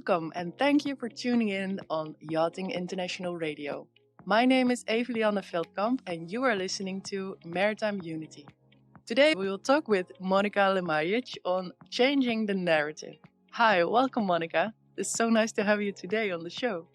welcome and thank you for tuning in on Yachting International Radio. My name is Eva Lianne Veldkamp and you are listening to Maritime Unity. Today we will talk with Monika Lemajic on changing the narrative. Hi, welcome Monika. It's so nice to have you today on the show.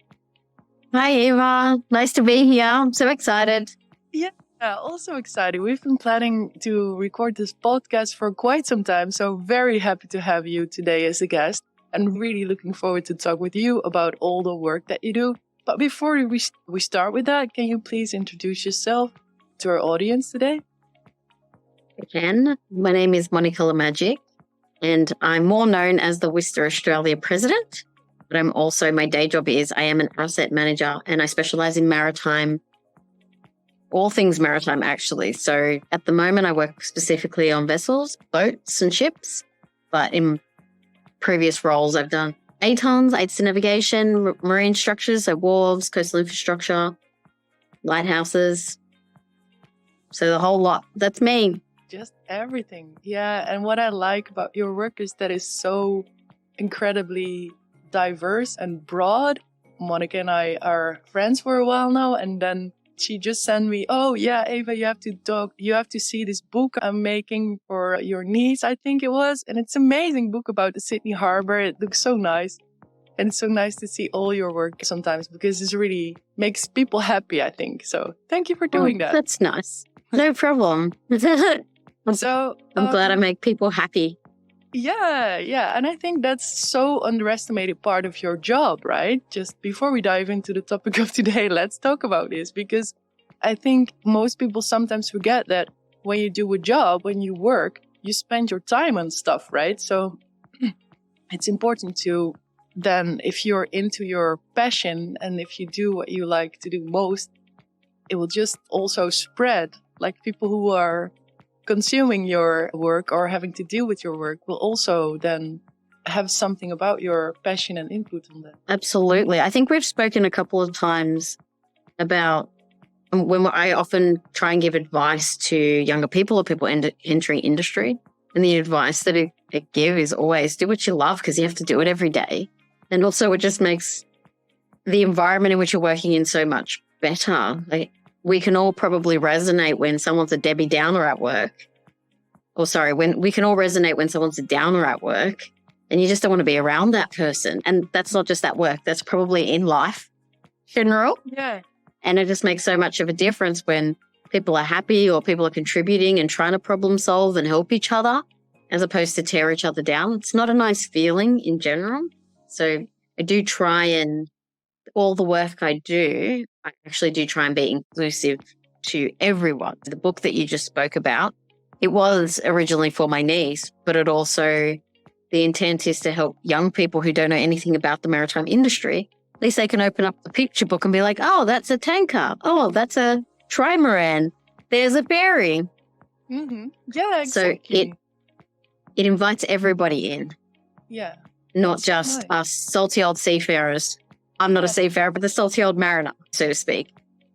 Hi Eva, nice to be here. I'm so excited. Yeah, also excited. We've been planning to record this podcast for quite some time, so very happy to have you today as a guest and really looking forward to talk with you about all the work that you do. But before we start with that, can you please introduce yourself to our audience today? Again, my name is Monika Lemajic and I'm more known as the WISTA Australia President, but my day job is I am an asset manager and I specialize in maritime, all things maritime actually. So at the moment I work specifically on vessels, boats and ships, but in previous roles I've done ATONs, aids to navigation, marine structures, so wharves, coastal infrastructure, lighthouses. So the whole lot. That's me. Just everything. Yeah, and what I like about your work is that it's so incredibly diverse and broad. Monika and I are friends for a while now, and then she just sent me, oh yeah, Eva, you have to see this book I'm making for your niece, I think it was. And it's an amazing book about the Sydney Harbour. It looks so nice. And it's so nice to see all your work sometimes because it really makes people happy, I think. So thank you for doing that. That's nice. No problem. I'm glad I make people happy. Yeah. And I think that's so underestimated part of your job, right? Just before we dive into the topic of today, let's talk about this because I think most people sometimes forget that when you do a job, when you work, you spend your time on stuff, right? So it's important to then, if you're into your passion and if you do what you like to do most, it will just also spread. Like people who are consuming your work or having to deal with your work will also then have something about your passion and input on that. Absolutely. I think we've spoken a couple of times about when I often try and give advice to younger people or people entering industry. And the advice that I give is always do what you love because you have to do it every day. And also it just makes the environment in which you're working in so much better. Like, we can all probably resonate when someone's a Debbie Downer at work. When we can all resonate when someone's a downer at work and you just don't want to be around that person. And that's not just at work. That's probably in life in general. Yeah. And it just makes so much of a difference when people are happy or people are contributing and trying to problem solve and help each other as opposed to tear each other down. It's not a nice feeling in general. So I do try and all the work I do, I actually do try and be inclusive to everyone. The book that you just spoke about, it was originally for my niece, but it also, the intent is to help young people who don't know anything about the maritime industry. At least they can open up the picture book and be like, oh, that's a tanker. Oh, that's a trimaran. There's a ferry. Mm-hmm. Yeah, exactly. So it invites everybody in. Yeah. Not just us salty old seafarers. I'm not a seafarer, but the salty old mariner, so to speak.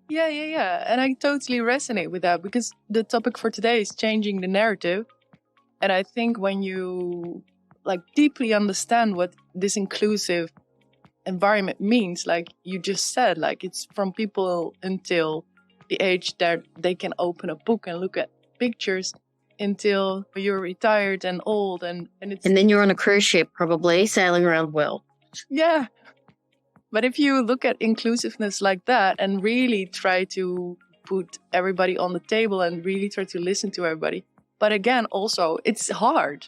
Yeah. And I totally resonate with that because the topic for today is changing the narrative. And I think when you deeply understand what this inclusive environment means, like you just said, like it's from people until the age that they can open a book and look at pictures until you're retired and old and then you're on a cruise ship probably sailing around the world. Yeah. But if you look at inclusiveness like that and really try to put everybody on the table and really try to listen to everybody. But again, also, it's hard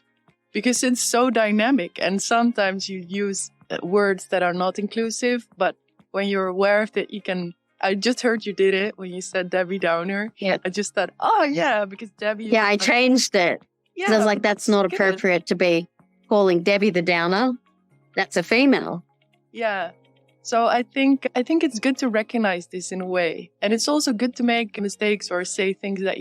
because it's so dynamic and sometimes you use words that are not inclusive. But when you're aware of it, you can... I just heard you did it when you said Debbie Downer. Yeah. I just thought, oh yeah, because Debbie... Yeah, I changed it. Yeah. I was like, that's not appropriate to be calling Debbie the Downer. That's a female. Yeah. So I think it's good to recognize this in a way. And it's also good to make mistakes or say things that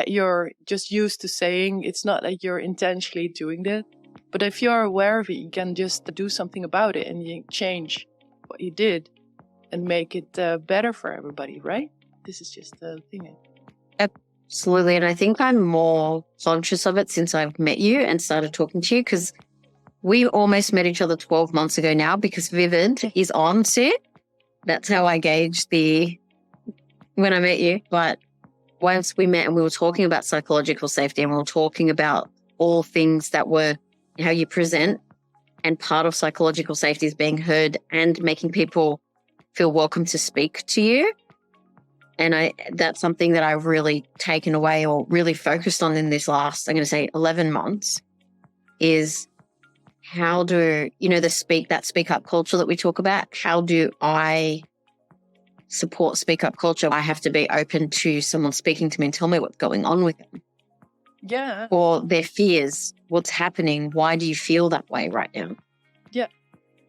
you're just used to saying. It's not that you're intentionally doing that. But if you're aware of it, you can just do something about it and you change what you did and make it better for everybody, right? This is just the thing. Absolutely. And I think I'm more conscious of it since I've met you and started talking to you because We almost met each other 12 months ago now because Vivid is on set. That's how I gauged when I met you. But once we met and we were talking about psychological safety and we were talking about all things that were how you present, and part of psychological safety is being heard and making people feel welcome to speak to you. And that's something that I've really taken away or really focused on in this last, I'm going to say 11 months, is how do, that speak up culture that we talk about, how do I support speak up culture? I have to be open to someone speaking to me and tell me what's going on with them. Yeah. Or their fears, what's happening, why do you feel that way right now?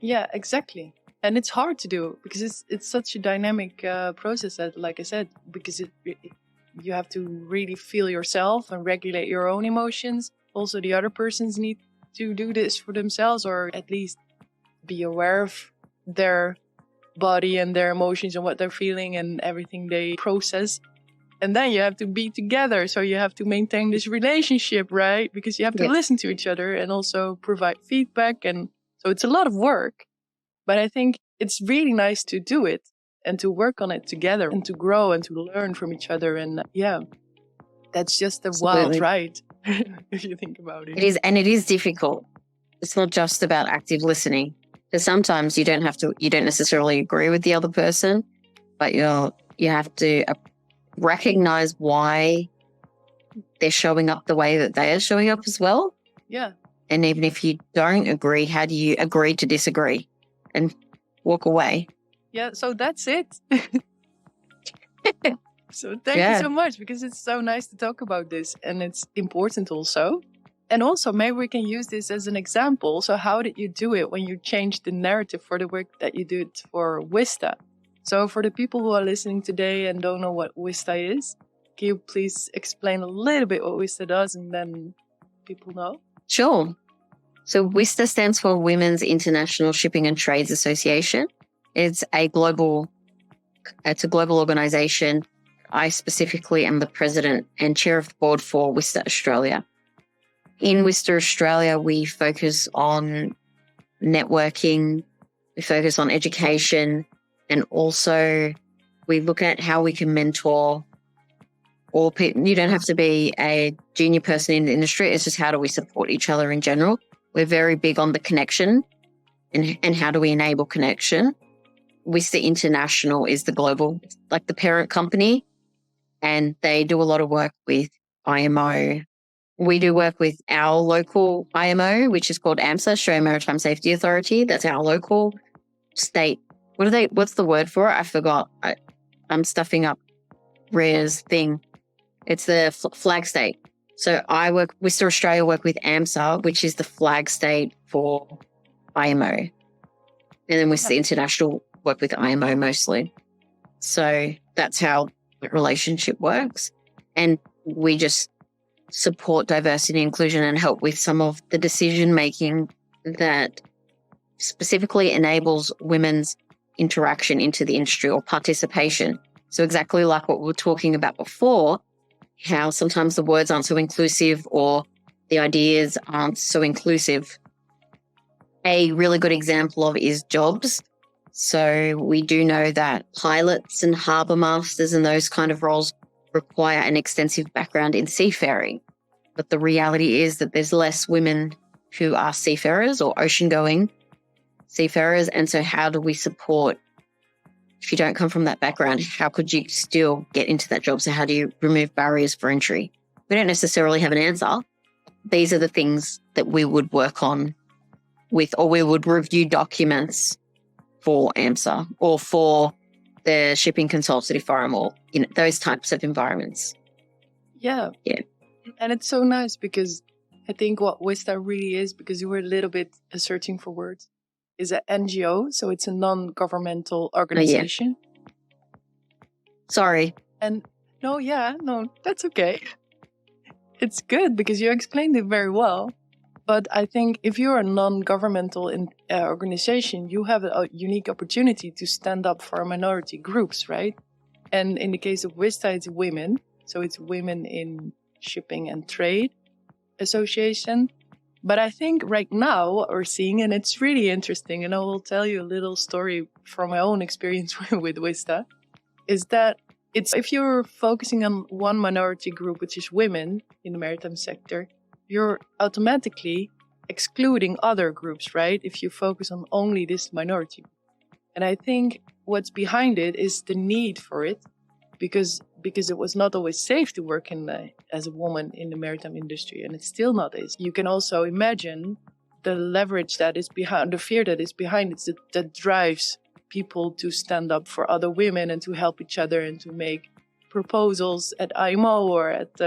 Yeah, exactly. And it's hard to do because it's such a dynamic process that, like I said, because you have to really feel yourself and regulate your own emotions. Also, the other persons need to do this for themselves, or at least be aware of their body and their emotions and what they're feeling and everything they process. And then you have to be together. So you have to maintain this relationship, right? Because you have to listen to each other and also provide feedback. And so it's a lot of work. But I think it's really nice to do it and to work on it together and to grow and to learn from each other. And that's just a wild ride if you think about it. It is, and it is difficult. It's not just about active listening. Because sometimes you don't necessarily agree with the other person, but you have to recognize why they're showing up the way that they are showing up as well. Yeah. And even if you don't agree, how do you agree to disagree and walk away? Yeah, so that's it. So thank you so much, because it's so nice to talk about this and it's important also. And also maybe we can use this as an example. So how did you do it when you changed the narrative for the work that you did for WISTA? So for the people who are listening today and don't know what WISTA is, can you please explain a little bit what WISTA does and then people know? Sure. So WISTA stands for Women's International Shipping and Trades Association. It's a global organization. I specifically am the president and chair of the board for WISTA Australia. In WISTA Australia, we focus on networking, we focus on education, and also we look at how we can mentor all people. You don't have to be a junior person in the industry. It's just how do we support each other in general. We're very big on the connection and how do we enable connection. WISTA International is the global, like the parent company, and they do a lot of work with IMO. We do work with our local IMO, which is called AMSA, Australian Maritime Safety Authority. That's our local state. What's the word for it? I forgot. I'm stuffing up Rhea's thing. It's the flag state. So WISTA Australia work with AMSA, which is the flag state for IMO. And then WISTA International work with IMO mostly. So that's how the relationship works. And we just support diversity and inclusion and help with some of the decision making that specifically enables women's interaction into the industry or participation. So exactly like what we were talking about before, how sometimes the words aren't so inclusive or the ideas aren't so inclusive. A really good example of is jobs. So we do know that pilots and harbour masters and those kind of roles require an extensive background in seafaring. But the reality is that there's less women who are seafarers or ocean-going seafarers. And so how do we support, if you don't come from that background, how could you still get into that job? So how do you remove barriers for entry? We don't necessarily have an answer. These are the things that we would work on with, or we would review documents for AMSA or for the Shipping Consultative Forum or those types of environments. Yeah. And it's so nice because I think what WISTA really is, because you were a little bit searching for words, is an NGO. So it's a non-governmental organization. Sorry. And no, that's okay. It's good because you explained it very well. But I think if you're a non-governmental organization, you have a unique opportunity to stand up for minority groups, right? And in the case of WISTA, it's women. So it's Women in Shipping and Trade Association. But I think right now what we're seeing, and it's really interesting, and I will tell you a little story from my own experience with WISTA, is that if you're focusing on one minority group, which is women in the maritime sector, you're automatically excluding other groups, right? If you focus on only this minority. And I think what's behind it is the need for it, because it was not always safe to work as a woman in the maritime industry, and it still not is. You can also imagine the leverage that is behind, the fear that is behind it, that drives people to stand up for other women and to help each other and to make proposals at IMO or at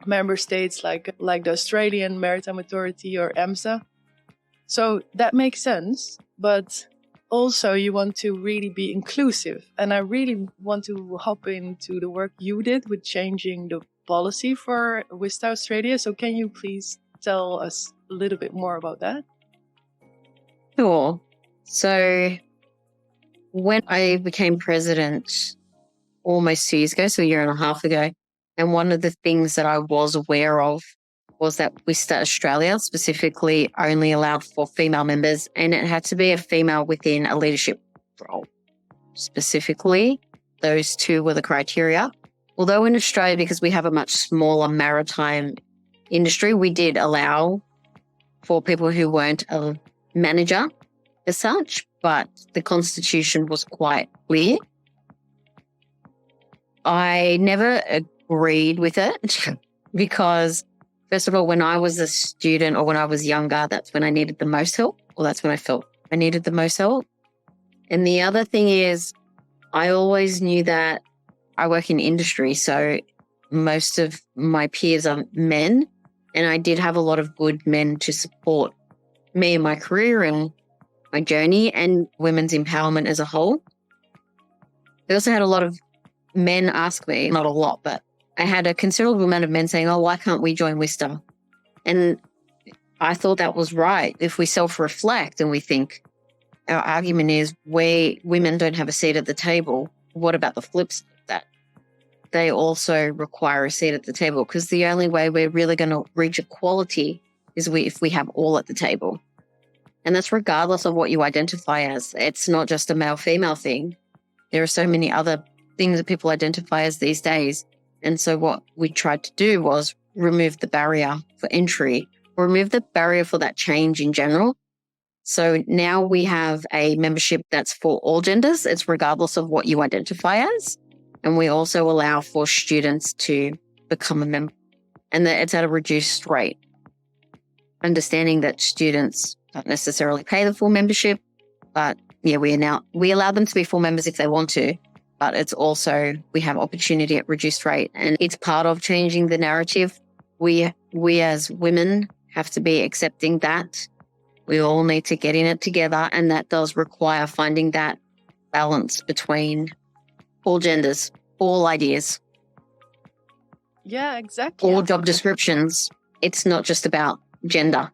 member states like the Australian Maritime Authority or EMSA. So that makes sense, but also you want to really be inclusive. And I really want to hop into the work you did with changing the policy for WISTA Australia. So can you please tell us a little bit more about that? Sure. So when I became president almost 2 years ago, so a year and a half ago, and one of the things that I was aware of was that WISTA Australia specifically only allowed for female members, and it had to be a female within a leadership role. Specifically, those two were the criteria. Although in Australia, because we have a much smaller maritime industry, we did allow for people who weren't a manager as such, but the constitution was quite clear. I never agreed with it because, first of all, when I was a student or when I was younger, that's when I needed the most help, or that's when I felt I needed the most help. And the other thing is, I always knew that I work in industry, so most of my peers are men, and I did have a lot of good men to support me in my career and my journey and women's empowerment as a whole. I also had a lot of men ask me, not a lot, but I had a considerable amount of men saying, oh, why can't we join WISTA? And I thought that was right. If we self-reflect and we think our argument is women don't have a seat at the table, what about the flip side of that? They also require a seat at the table, because the only way we're really going to reach equality is if we have all at the table. And that's regardless of what you identify as. It's not just a male-female thing. There are so many other things that people identify as these days. And so what we tried to do was remove the barrier for entry, remove the barrier for that change in general. So now we have a membership that's for all genders. It's regardless of what you identify as. And we also allow for students to become a member, and that it's at a reduced rate. Understanding that students don't necessarily pay the full membership, but yeah, we allow them to be full members if they want to, but it's also, we have opportunity at reduced rate, and it's part of changing the narrative. We as women have to be accepting that we all need to get in it together, and that does require finding that balance between all genders, all ideas. Yeah, exactly. All job descriptions. It's not just about gender.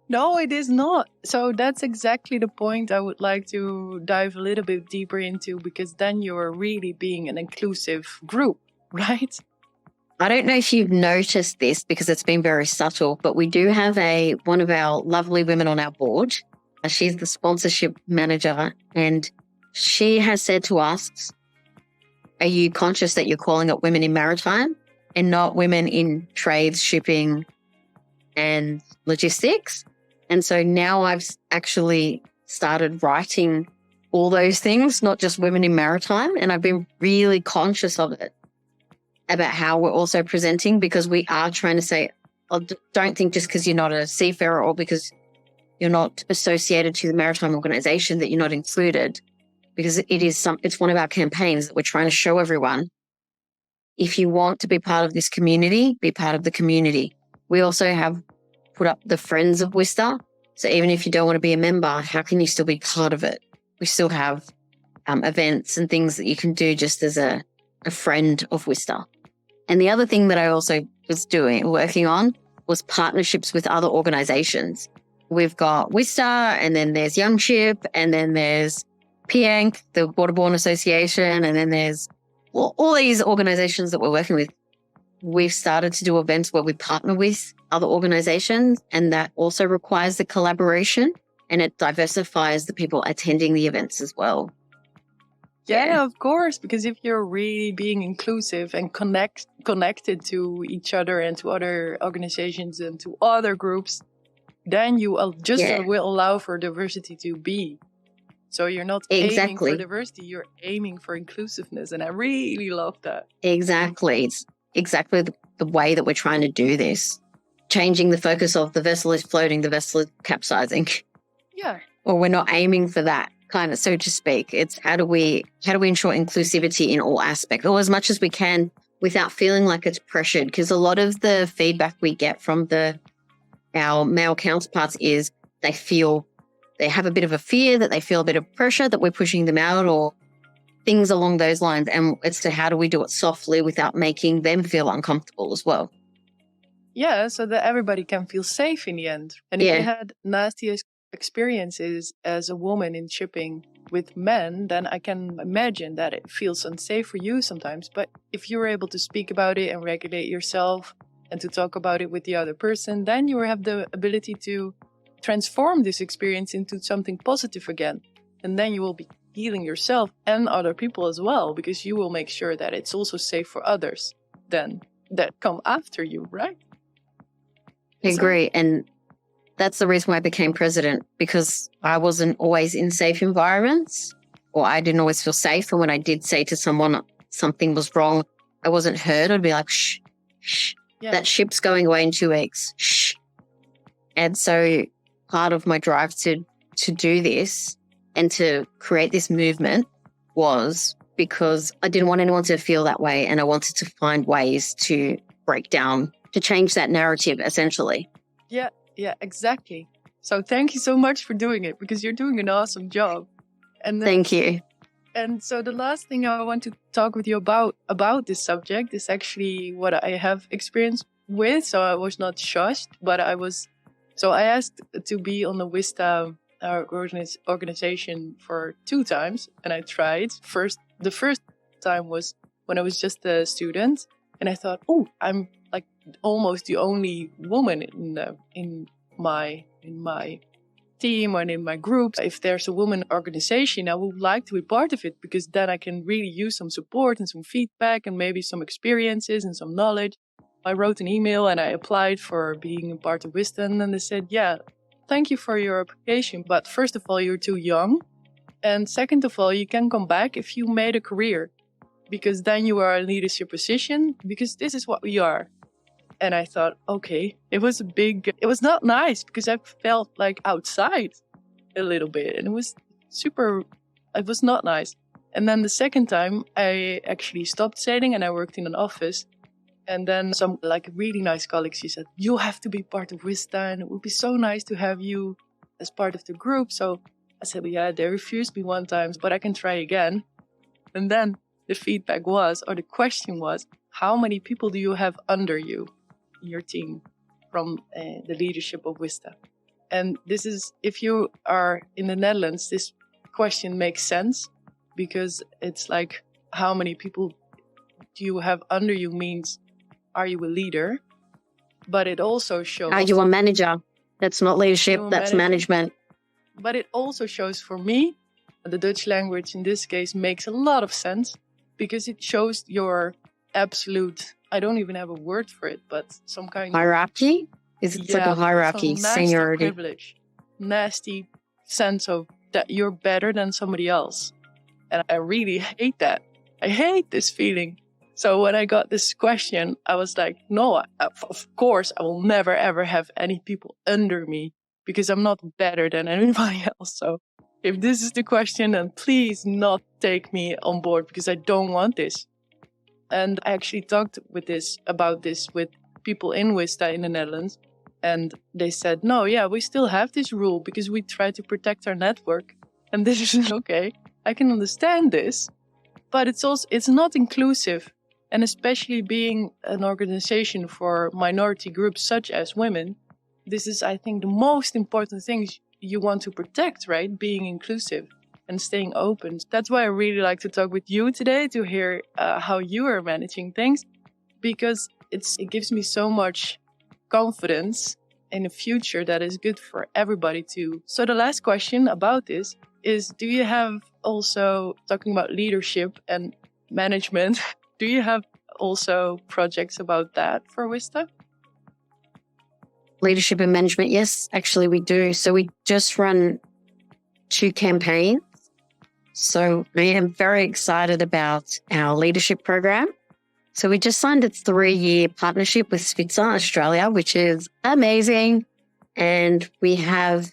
No, it is not. So that's exactly the point I would like to dive a little bit deeper into, because then you're really being an inclusive group, right? I don't know if you've noticed this because it's been very subtle, but we do have one of our lovely women on our board. She's the sponsorship manager, and she has said to us, are you conscious that you're calling it women in maritime and not women in trades, shipping and logistics? And so now I've actually started writing all those things, not just women in maritime. And I've been really conscious of it, about how we're also presenting, because we are trying to say, oh, don't think just because you're not a seafarer or because you're not associated to the maritime organization that you're not included, because it's one of our campaigns that we're trying to show everyone. If you want to be part of this community, be part of the community. We also have put up the Friends of WISTA. So even if you don't want to be a member, how can you still be part of it? We still have events and things that you can do just as a friend of WISTA. And the other thing that I also was working on, was partnerships with other organizations. We've got WISTA, and then there's Young Ship, and then there's PIANC, the Waterborne Association, and then there's all these organizations that we're working with. we've started to do events where we partner with other organizations, and that also requires the collaboration, and it diversifies the people attending the events as well. Yeah, of course, because if you're really being inclusive and connected to each other and to other organizations and to other groups, then you will allow for diversity to be. So you're not aiming for diversity, you're aiming for inclusiveness. And I really love that. Exactly. It's exactly the way that we're trying to do this. Changing the focus of the vessel is floating, the vessel is capsizing. Yeah. Well, we're not aiming for that, kind of, so to speak. It's how do we ensure inclusivity in all aspects, or as much as we can, without feeling like it's pressured. Because a lot of the feedback we get from our male counterparts is they have a bit of a fear, that they feel a bit of pressure that we're pushing them out, or things along those lines. And it's to how do we do it softly without making them feel uncomfortable as well. Yeah, so that everybody can feel safe in the end. And if you had nasty experiences as a woman in shipping with men, then I can imagine that it feels unsafe for you sometimes. But if you're able to speak about it and regulate yourself and to talk about it with the other person, then you have the ability to transform this experience into something positive again. And then you will be healing yourself and other people as well, because you will make sure that it's also safe for others then that come after you, right? I agree. And that's the reason why I became president, because I wasn't always in safe environments, or I didn't always feel safe. And when I did say to someone something was wrong, I wasn't heard. I'd be like, shh, shh, that ship's going away in 2 weeks, shh. And so part of my drive to do this and to create this movement was because I didn't want anyone to feel that way, and I wanted to find ways to break down, to change that narrative, essentially. Yeah, exactly. So thank you so much for doing it, because you're doing an awesome job. And thank you. And so the last thing I want to talk with you about this subject is actually what I have experience with. So I was not shushed, but I asked to be on the WISTA organization for 2 times, and I tried. The first time was when I was just a student, and I thought, oh, I'm like almost the only woman in my team and in my group. If there's a woman organization, I would like to be part of it, because then I can really use some support and some feedback and maybe some experiences and some knowledge. I wrote an email and I applied for being a part of WISTA, and then they said, yeah, thank you for your application, but first of all, you're too young. And second of all, you can come back if you made a career, because then you are in a leadership position, because this is what we are. And I thought, okay, it was not nice, because I felt like outside a little bit, and it was not nice. And then the second time I actually stopped sailing and I worked in an office. And then some really nice colleagues, she said, you have to be part of WISTA, and it would be so nice to have you as part of the group. So I said, well, yeah, they refused me 1 time, but I can try again. And then the feedback was, or the question was, how many people do you have under you in your team from the leadership of WISTA? And this is, if you are in the Netherlands, this question makes sense, because it's like, how many people do you have under you means, are you a leader? But it also shows... Are you a manager? That's not leadership, that's management. But it also shows, for me, the Dutch language in this case makes a lot of sense, because it shows your absolute, I don't even have a word for it, but some kind hierarchy? It's like a hierarchy, seniority. Privilege, nasty sense of that you're better than somebody else. And I really hate that. I hate this feeling. So when I got this question, I was like, no, of course, I will never, ever have any people under me, because I'm not better than anybody else. So if this is the question, then please not take me on board, because I don't want this. And I actually talked about this with people in WISTA in the Netherlands. And they said, no, yeah, we still have this rule, because we try to protect our network. And this is okay. I can understand this, but it's not inclusive. And especially being an organization for minority groups such as women, this is, I think, the most important things you want to protect, right? Being inclusive and staying open. That's why I really like to talk with you today, to hear how you are managing things. Because it gives me so much confidence in the future that is good for everybody too. So the last question about this is, do you have also, talking about leadership and management, do you have also projects about that for WISTA? Leadership and management, yes, actually we do. So we just run 2 campaigns. So I am very excited about our leadership program. So we just signed a 3-year partnership with WISTA Australia, which is amazing. And we have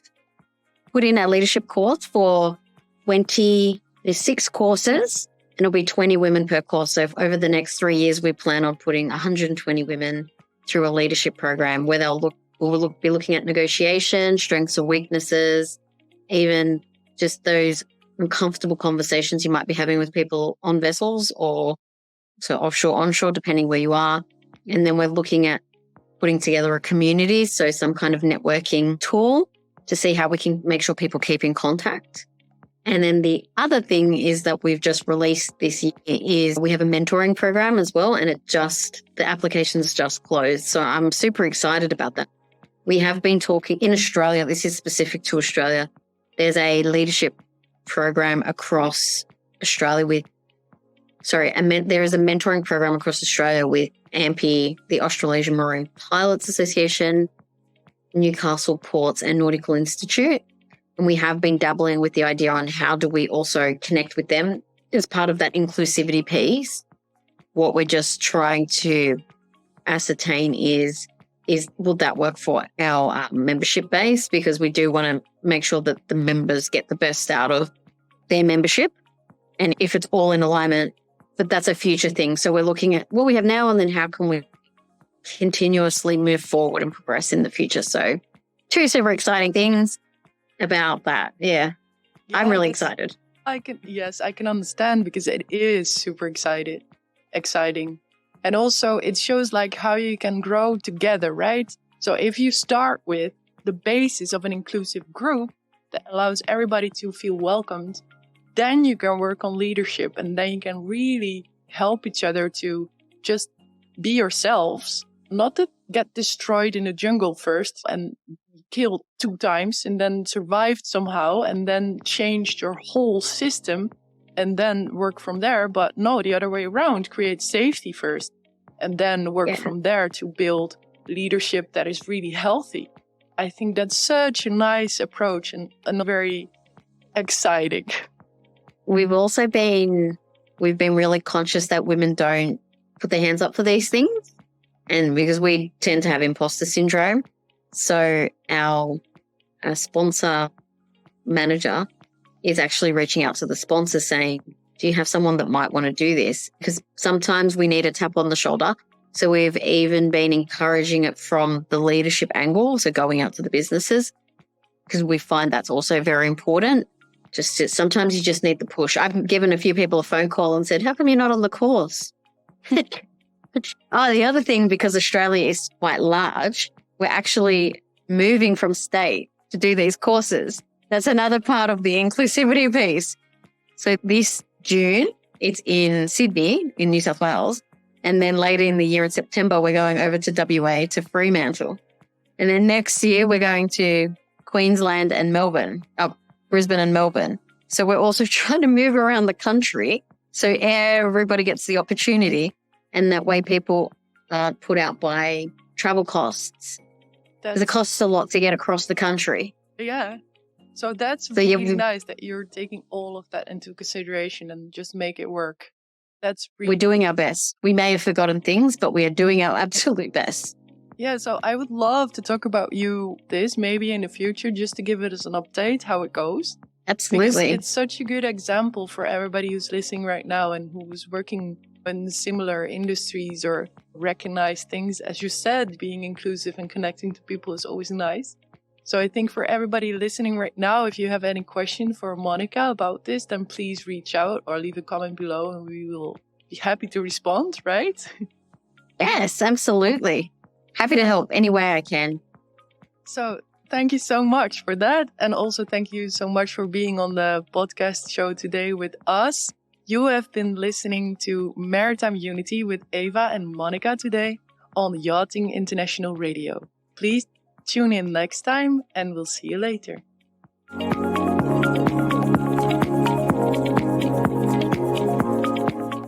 put in our leadership course for 26 courses, and it'll be 20 women per course. So over the next 3 years, we plan on putting 120 women through a leadership program where we'll be looking at negotiation, strengths and weaknesses, even just those uncomfortable conversations you might be having with people on vessels or so offshore, onshore, depending where you are. And then we're looking at putting together a community, so some kind of networking tool to see how we can make sure people keep in contact. And then the other thing is that we've just released this year is we have a mentoring program as well, and the application's just closed. So I'm super excited about that. We have been talking in Australia, this is specific to Australia. There's a leadership program across Australia there is a mentoring program across Australia with AMPI, the Australasian Marine Pilots Association, Newcastle Ports and Nautical Institute. And we have been dabbling with the idea on how do we also connect with them as part of that inclusivity piece. What we're just trying to ascertain is will that work for our membership base? Because we do want to make sure that the members get the best out of their membership. And if it's all in alignment, but that's a future thing. So we're looking at what we have now and then how can we continuously move forward and progress in the future. So 2 super exciting things about that. Yeah, I'm really excited. I can understand because it is super exciting. And also it shows like how you can grow together, right? So if you start with the basis of an inclusive group that allows everybody to feel welcomed, then you can work on leadership and then you can really help each other to just be yourselves, not to get destroyed in the jungle first and killed 2 times and then survived somehow and then changed your whole system and then work from there. But no, the other way around, create safety first and then work from there to build leadership that is really healthy. I think that's such a nice approach and very exciting. We've been really conscious that women don't put their hands up for these things, and because we tend to have imposter syndrome. So our sponsor manager is actually reaching out to the sponsor saying, do you have someone that might want to do this? Because sometimes we need a tap on the shoulder. So we've even been encouraging it from the leadership angle, so going out to the businesses, because we find that's also very important. Sometimes you just need the push. I've given a few people a phone call and said, how come you're not on the course? The other thing, because Australia is quite large, we're actually moving from state to do these courses. That's another part of the inclusivity piece. So this June, it's in Sydney, in New South Wales. And then later in the year in September, we're going over to WA, to Fremantle. And then next year, we're going to Queensland and Brisbane and Melbourne. So we're also trying to move around the country so everybody gets the opportunity, and that way people aren't put out by travel costs. Because it costs a lot to get across the country. Yeah. So that's really nice that you're taking all of that into consideration and just make it work. We're doing our best. We may have forgotten things, but we are doing our absolute best. Yeah, so I would love to talk about this maybe in the future, just to give it as an update, how it goes. Absolutely. Because it's such a good example for everybody who's listening right now and who's working in similar industries or recognize things. As you said, being inclusive and connecting to people is always nice. So I think for everybody listening right now, if you have any question for Monika about this, then please reach out or leave a comment below and we will be happy to respond, right? Yes, absolutely. Happy to help any way I can. So thank you so much for that. And also thank you so much for being on the podcast show today with us. You have been listening to Maritime Unity with Eva and Monika today. on Yachting International Radio. Please tune in next time and we'll see you later.